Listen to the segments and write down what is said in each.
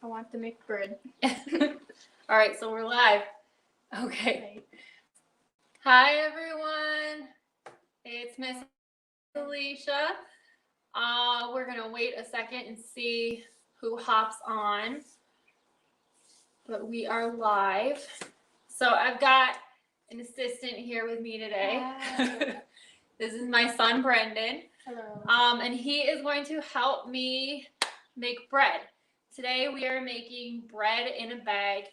I want to make bread. All right, so we're live. Okay. Hi, everyone. It's Miss Alisha. We're going to wait a second and see who hops on. But we are live. So I've got an assistant here with me today. This is my son, Brendan. Hello. And he is going to help me make bread. Today we are making bread in a bag.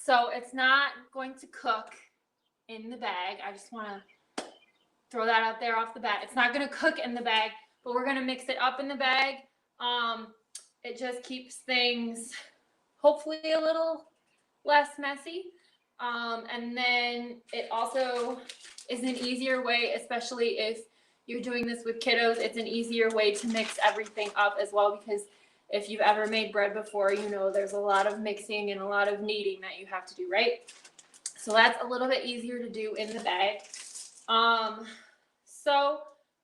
So it's not going to cook in the bag. I just want to throw that out there off the bat. It's not going to cook in the bag, but we're going to mix it up in the bag. It just keeps things hopefully a little less messy. And then it also is an easier way, especially if you're doing this with kiddos, it's an easier way to mix everything up as well, because if you've ever made bread before, you know there's a lot of mixing and a lot of kneading that you have to do, right? So that's a little bit easier to do in the bag. So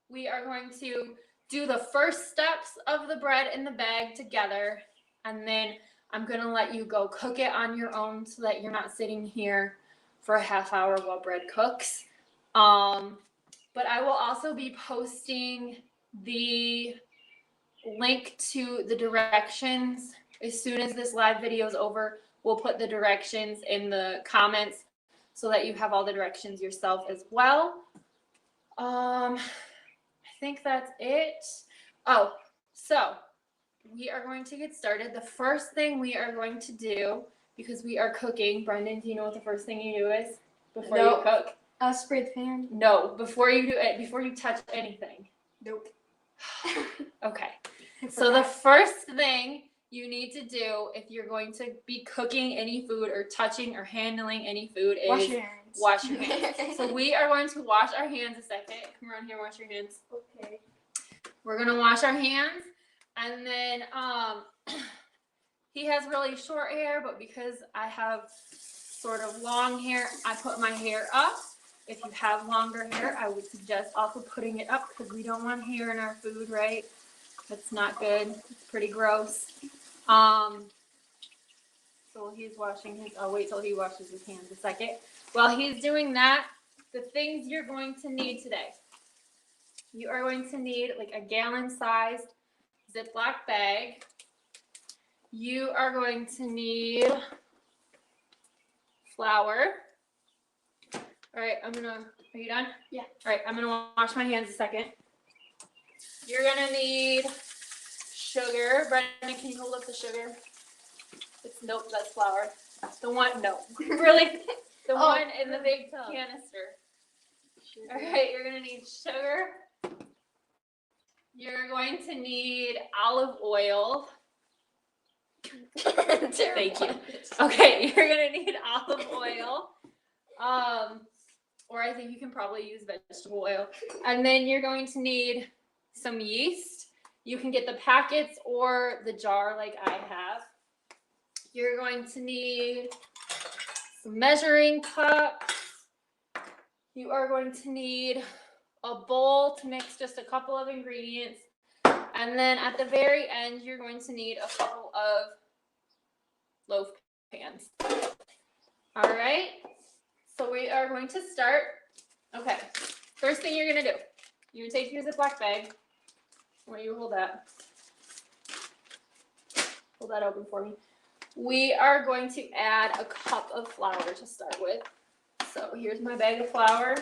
we are going to do the first steps of the bread in the bag together, and then I'm going to let you go cook it on your own so that you're not sitting here for a half hour while bread cooks. But I will also be posting the link to the directions as soon as this live video is over. We'll put the directions in the comments so that you have all the directions yourself as well. I think that's it. Oh, so we are going to get started. The first thing we are going to do, because we are cooking, Brendan, do you know what the first thing you do is before you cook? Spray the pan. No, before you do it, before you touch anything. Nope. Okay. So the first thing you need to do if you're going to be cooking any food or touching or handling any food is wash your hands. Wash your hands. So we are going to wash our hands a second. Come around here, wash your hands. Okay. We're going to wash our hands, and then he has really short hair, but because I have sort of long hair, I put my hair up. If you have longer hair, I would suggest also putting it up because we don't want hair in our food, right? That's not good. It's pretty gross. So he's washing his, I'll wait till he washes his hands a second. While he's doing that, the things you're going to need today. You are going to need like a gallon-sized Ziploc bag. You are going to need flour. All right, are you done? Yeah. All right, I'm gonna wash my hands a second. You're gonna need sugar. Brendan, can you hold up the sugar? Nope, that's flour. The one, no, really, the one in the big canister. Sugar. All right, you're gonna need sugar. You're going to need olive oil. Thank you. Okay, you're gonna need olive oil. Or I think you can probably use vegetable oil. And then you're going to need some yeast. You can get the packets or the jar like I have. You're going to need some measuring cups. You are going to need a bowl to mix just a couple of ingredients. And then at the very end, you're going to need a couple of loaf pans. All right. So we are going to start. Okay. First thing you're going to do, you're going to take your Ziploc bag. Why don't you hold that? Hold that open for me. We are going to add a cup of flour to start with. So here's my bag of flour.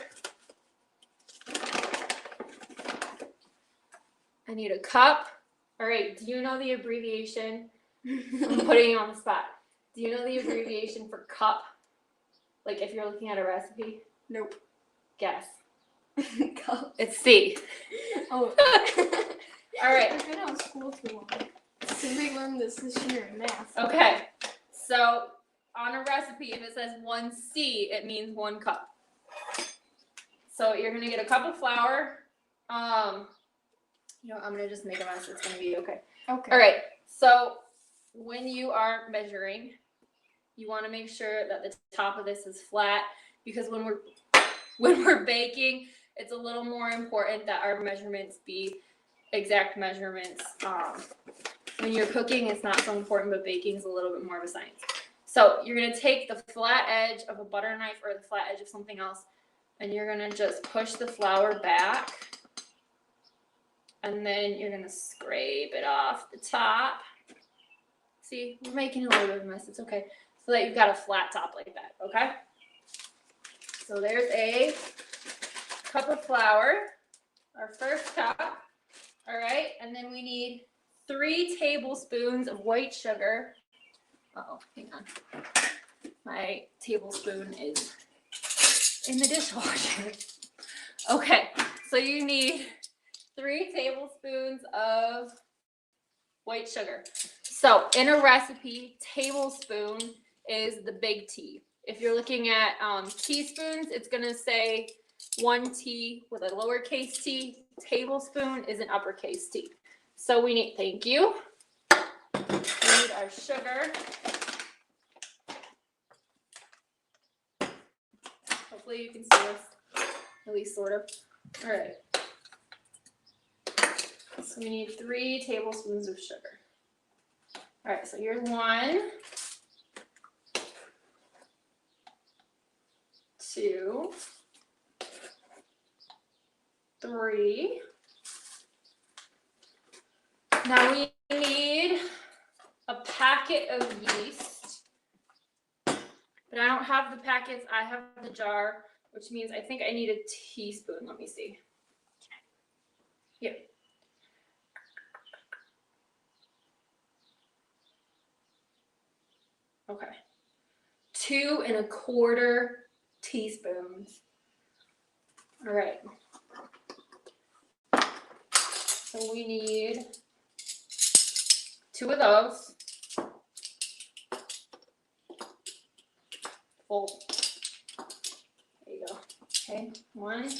I need a cup. All right. Do you know the abbreviation? I'm putting you on the spot. Do you know the abbreviation for cup? Like if you're looking at a recipe? Nope. Guess. Cup. It's C. Oh. All right. I've been out of school too long. Since we learned this year in math. Okay. So on a recipe, if it says 1C, it means 1 cup. So you're going to get a cup of flour. You know, I'm going to just make a mess. It's going to be okay. Okay. All right. So when you are measuring, you want to make sure that the top of this is flat, because when we're baking, it's a little more important that our measurements be exact measurements when you're cooking, it's not so important, but baking is a little bit more of a science. So you're going to take the flat edge of a butter knife or the flat edge of something else, and you're going to just push the flour back. And then you're going to scrape it off the top. See, we're making a little bit of a mess. It's okay. So that you've got a flat top like that, okay? So there's a cup of flour, our first cup. All right, and then we need 3 tablespoons of white sugar. Uh-oh, hang on. My tablespoon is in the dishwasher. Okay, so you need 3 tablespoons of white sugar. So in a recipe, tablespoon is the big T. If you're looking at teaspoons, it's going to say 1 T with a lowercase t. Tablespoon is an uppercase T. So we need, thank you. We need our sugar. Hopefully you can see this, at least sort of. All right. So we need 3 tablespoons of sugar. All right, so here's 1, 2, 3. Now we need a packet of yeast, but I don't have the packets, I have the jar, which means I think I need a teaspoon. Let me see. Here. Okay. 2 1/4 teaspoons. All right. So we need 2 of those. Full. There you go. Okay. 1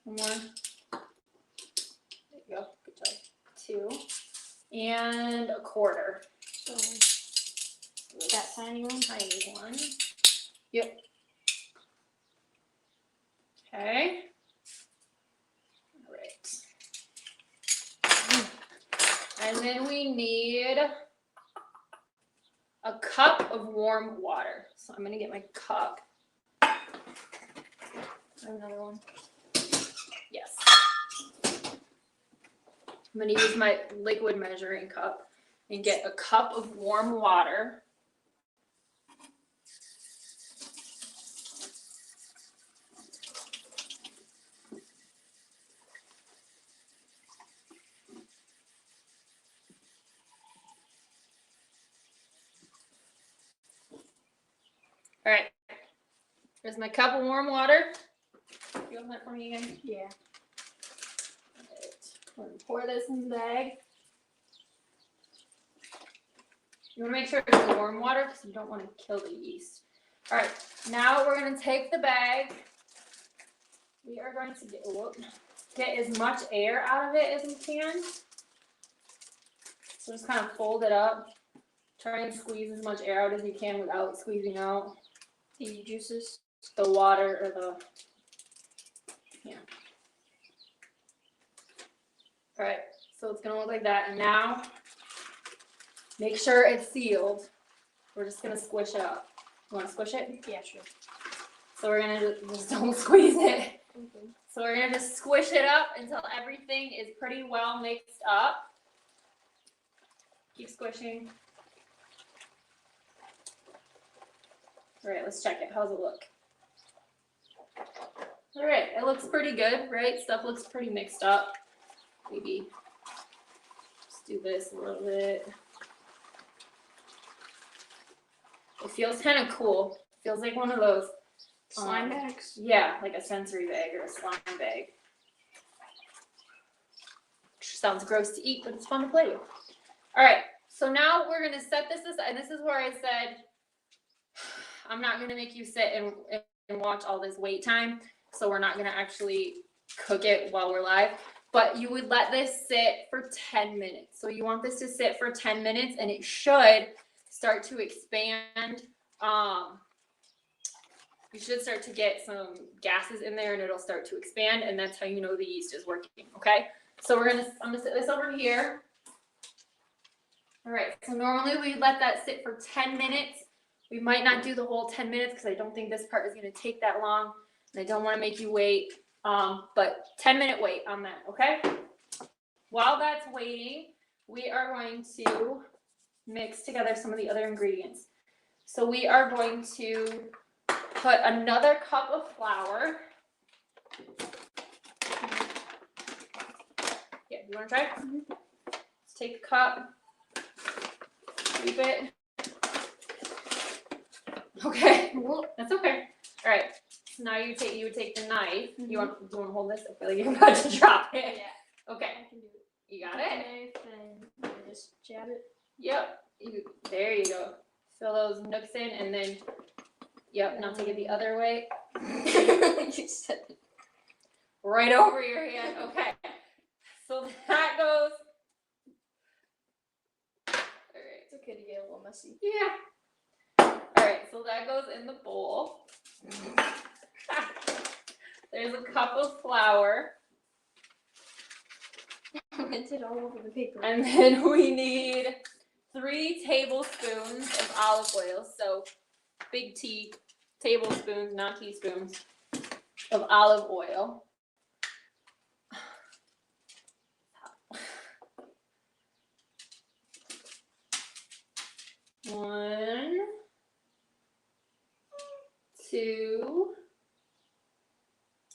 more. There you go. Good job. 2 1/4. So that tiny one? Tiny one. Yep. Okay. All right. And then we need a cup of warm water. So I'm going to get my cup. Another one. Yes. I'm going to use my liquid measuring cup and get a cup of warm water. All right, there's my cup of warm water. You want that for me again? Yeah. All right. I'm going to pour this in the bag. You want to make sure it's warm water because you don't want to kill the yeast. All right, now we're going to take the bag. We are going to get as much air out of it as we can. So just kind of fold it up. Try and squeeze as much air out as you can without squeezing out the juices, the water, or the, yeah. All right, so it's gonna look like that. And now, make sure it's sealed. We're just gonna squish it up. You wanna squish it? Yeah, sure. So we're gonna just don't squeeze it. Okay. So we're gonna just squish it up until everything is pretty well mixed up. Keep squishing. All right, let's check it. How's it look? All right, it looks pretty good, right? Stuff looks pretty mixed up. Maybe just do this a little bit. It feels kind of cool. Feels like one of those Slime bags? Yeah, like a sensory bag or a slime bag. Which sounds gross to eat, but it's fun to play with. All right, so now we're gonna set this aside, and this is where I said, I'm not gonna make you sit and watch all this wait time, so we're not gonna actually cook it while we're live, but you would let this sit for 10 minutes. So you want this to sit for 10 minutes, and it should start to expand. You should start to get some gases in there, and it'll start to expand, and that's how you know the yeast is working, okay? So I'm gonna sit this over here. All right, so normally we let that sit for 10 minutes. We might not do the whole 10 minutes because I don't think this part is going to take that long. And I don't want to make you wait, but 10-minute wait on that, okay? While that's waiting, we are going to mix together some of the other ingredients. So we are going to put another cup of flour. Yeah, you want to try? Mm-hmm. Let's take the cup, sweep it. Okay, that's okay. All right, so now you would take the knife. Mm-hmm. Do you want to hold this? I feel like you're about to drop it. Yeah. Okay. I can do it. You got it? And just jab it. Yep. There you go. Fill those nooks in and then, yep, now take it the other way. You said it. Right over your hand. Okay. So that goes. All right. It's okay to get a little messy. Yeah. All right, so that goes in the bowl. There's a cup of flour. It's it all over the paper. And then we need 3 tablespoons of olive oil. So big T, tablespoons, not teaspoons, of olive oil. One, 2,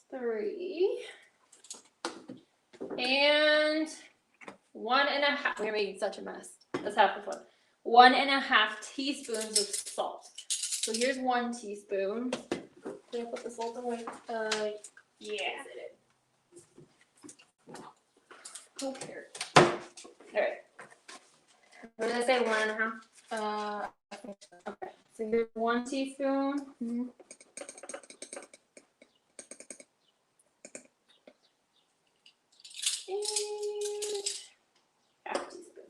3, and 1.5. We're making such a mess. That's half the fun. 1.5 teaspoons of salt. So here's 1 teaspoon. Did I put the salt away? Yeah. Okay. All right. What did I say? 1.5. I think so. Okay. So here's 1 teaspoon. Mm-hmm. And half teaspoon.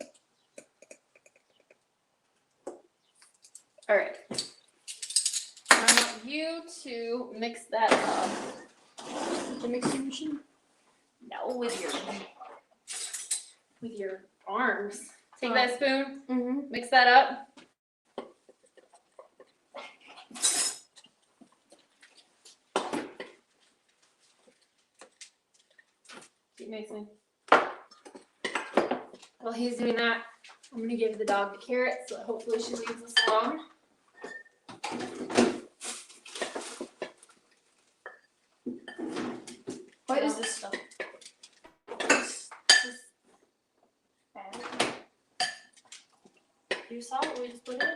All right. I want you to mix that up. The mixing machine? No, with your arms. Take that spoon. Mm-hmm. Mix that up. Keep mixing. While he's doing that, I'm going to give the dog the carrot, so hopefully she leaves us alone. What is this stuff? This bag. You saw what we just put in?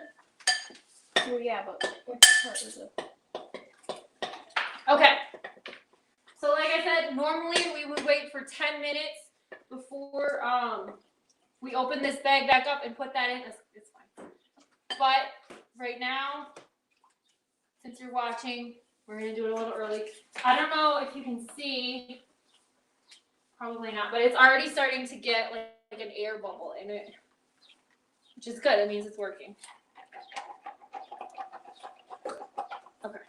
Well, yeah, but what part is it? Okay. So like I said, normally we would wait for 10 minutes before we open this bag back up and put that in. It's fine. But right now, since you're watching, we're going to do it a little early. I don't know if you can see. Probably not, but it's already starting to get like an air bubble in it, which is good. It means it's working. Okay.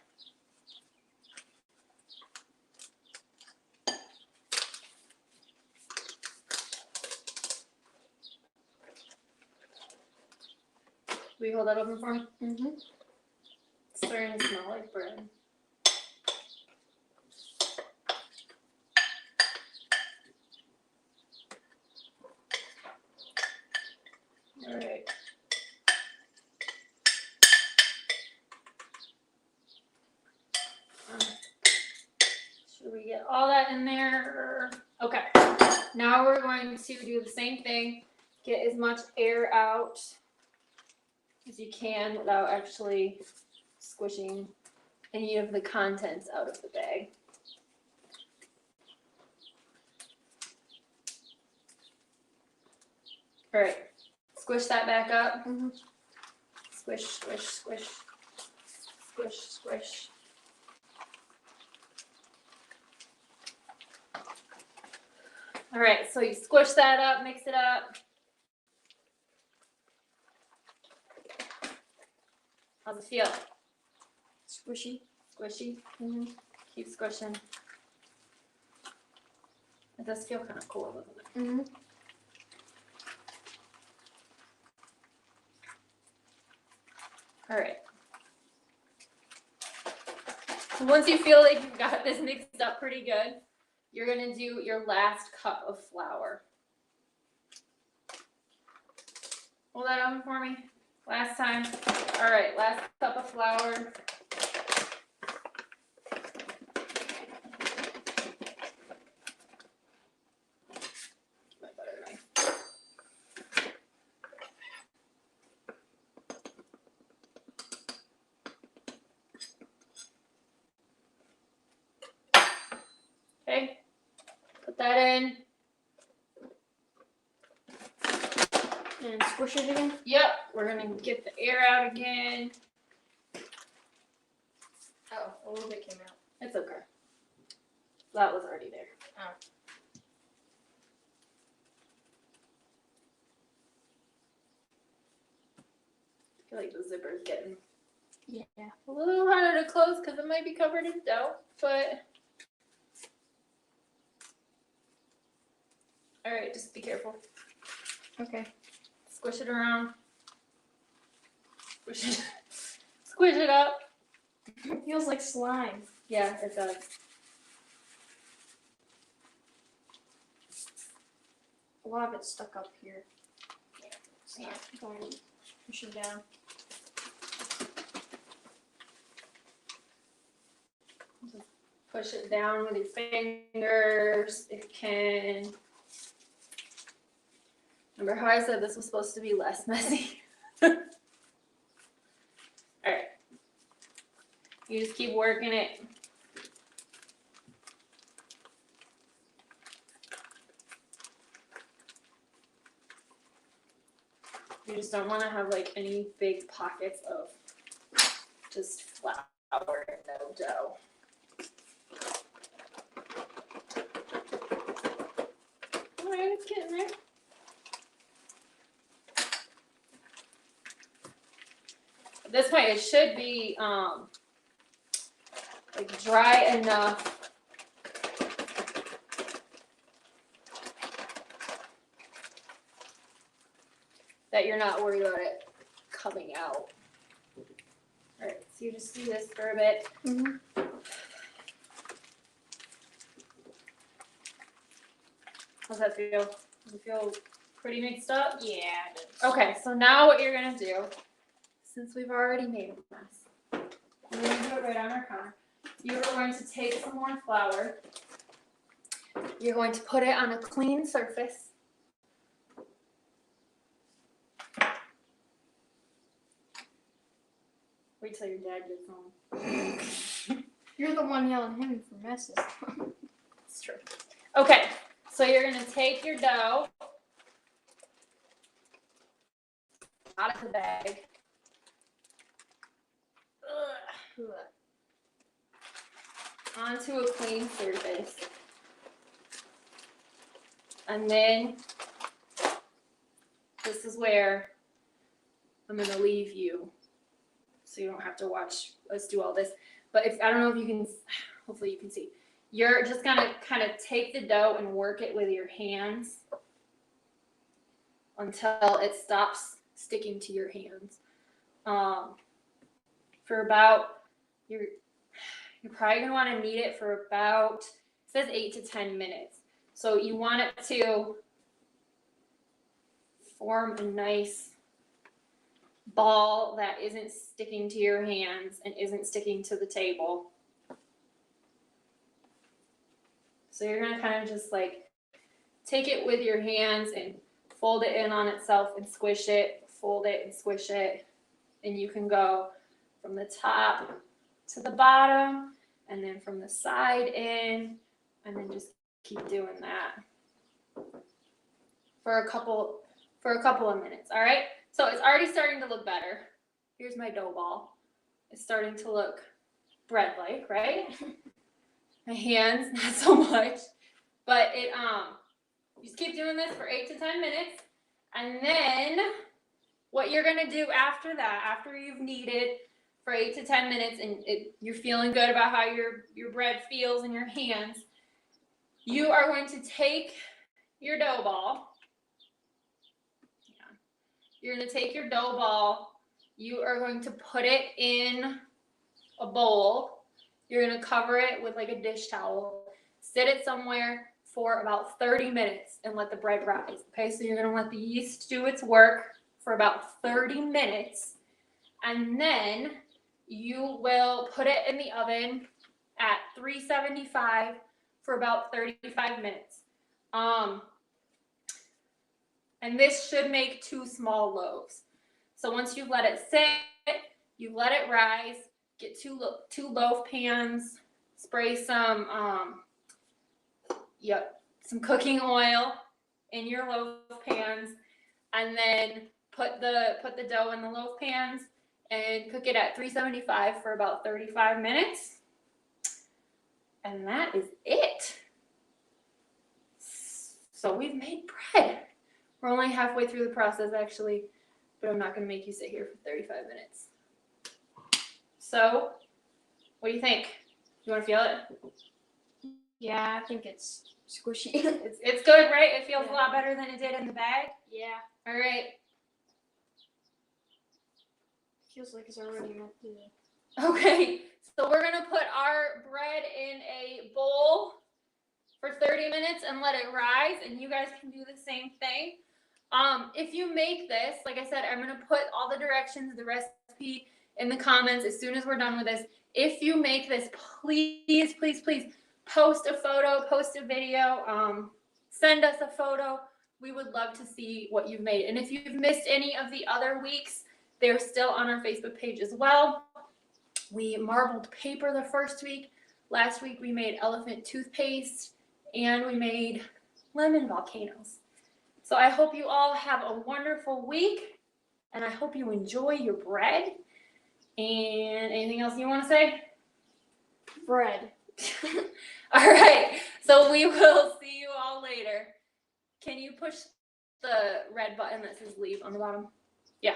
Will you hold that open for me? Mm-hmm. It's starting to smell like bread. All right. Should we get all that in there? Okay. Now we're going to do the same thing. Get as much air out as you can without actually squishing any of the contents out of the bag. All right. Squish that back up. Mm-hmm. Squish, squish, squish. Squish, squish. All right, so you squish that up, mix it up. How's it feel? Squishy. Squishy? Mm-hmm. Keep squishing. It does feel kind of cool, doesn't it? Mm-hmm. All right. So once you feel like you've got this mixed up pretty good, you're going to do your last cup of flour. Hold that on for me. Last time. All right, last cup of flour. My butter knife. Okay, put that in. And squish it again? Yep, we're gonna get the air out again. Oh, a little bit came out. It's okay. That was already there. Oh. I feel like the zipper's getting Yeah. a little harder to close because it might be covered in dough, but all right, just be careful. Okay. Squish it around. Squish it up. It feels like slime. Yeah, it does. A lot of it's stuck up here. It's not going to push it down. Push it down with your fingers. It can. Remember how I said this was supposed to be less messy? All right. You just keep working it. You just don't want to have like any big pockets of just flour and no dough. All right, it's getting there. At this point, it should be like dry enough that you're not worried about it coming out. All right, so you just do this for a bit. Mm-hmm. How's that feel? Does it feel pretty mixed up? Yeah, it is. Okay, so now what you're gonna do, since we've already made a mess, we're gonna do it right on our counter. You are going to take some more flour. You're going to put it on a clean surface. Wait till your dad gets home. You're the one yelling at him for messes. It's true. Okay, so you're gonna take your dough out of the bag. Onto a clean surface. And then this is where I'm gonna leave you so you don't have to watch us do all this. But if I don't know if you can, hopefully you can see. You're just gonna kind of take the dough and work it with your hands until it stops sticking to your hands. For about, you're probably gonna want to knead it for about, it says 8 to 10 minutes. So you want it to form a nice ball that isn't sticking to your hands and isn't sticking to the table. So you're gonna kind of just like take it with your hands and fold it in on itself and squish it, fold it and squish it. And you can go from the top to the bottom and then from the side in, and then just keep doing that for a couple of minutes. All right, so it's already starting to look better. Here's my dough ball. It's starting to look bread-like, right? My hands, not so much, but it you just keep doing this for 8 to 10 minutes, and then what you're gonna do after that, after you've kneaded for 8 to 10 minutes and you're feeling good about how your bread feels in your hands, you are going to take your dough ball. Yeah. You're going to take your dough ball you are going to put it in a bowl. You're going to cover it with like a dish towel. Sit it somewhere for about 30 minutes and let the bread rise. Okay, so you're going to let the yeast do its work for about 30 minutes. And then you will put it in the oven at 375 for about 35 minutes. And this should make 2 small loaves. So once you've let it sit, you let it rise, get two loaf pans, spray some cooking oil in your loaf pans, and then put the dough in the loaf pans and cook it at 375 for about 35 minutes. And that is it. So we've made bread. We're only halfway through the process actually, but I'm not going to make you sit here for 35 minutes. So, what do you think? You want to feel it? Yeah, I think it's squishy. It's good, right? It feels a lot better than it did in the bag. Yeah. All right. Feels like it's already meant to. Okay, so we're gonna put our bread in a bowl for 30 minutes and let it rise, and you guys can do the same thing. If you make this, like I said, I'm gonna put all the directions, the recipe in the comments as soon as we're done with this. If you make this, please, please, please post a photo, post a video, send us a photo. We would love to see what you've made. And if you've missed any of the other weeks, they're still on our Facebook page as well. We marbled paper the first week. Last week we made elephant toothpaste, and we made lemon volcanoes. So I hope you all have a wonderful week, and I hope you enjoy your bread. And anything else you want to say? Bread. All right, so we will see you all later. Can you push the red button that says leave on the bottom? Yeah.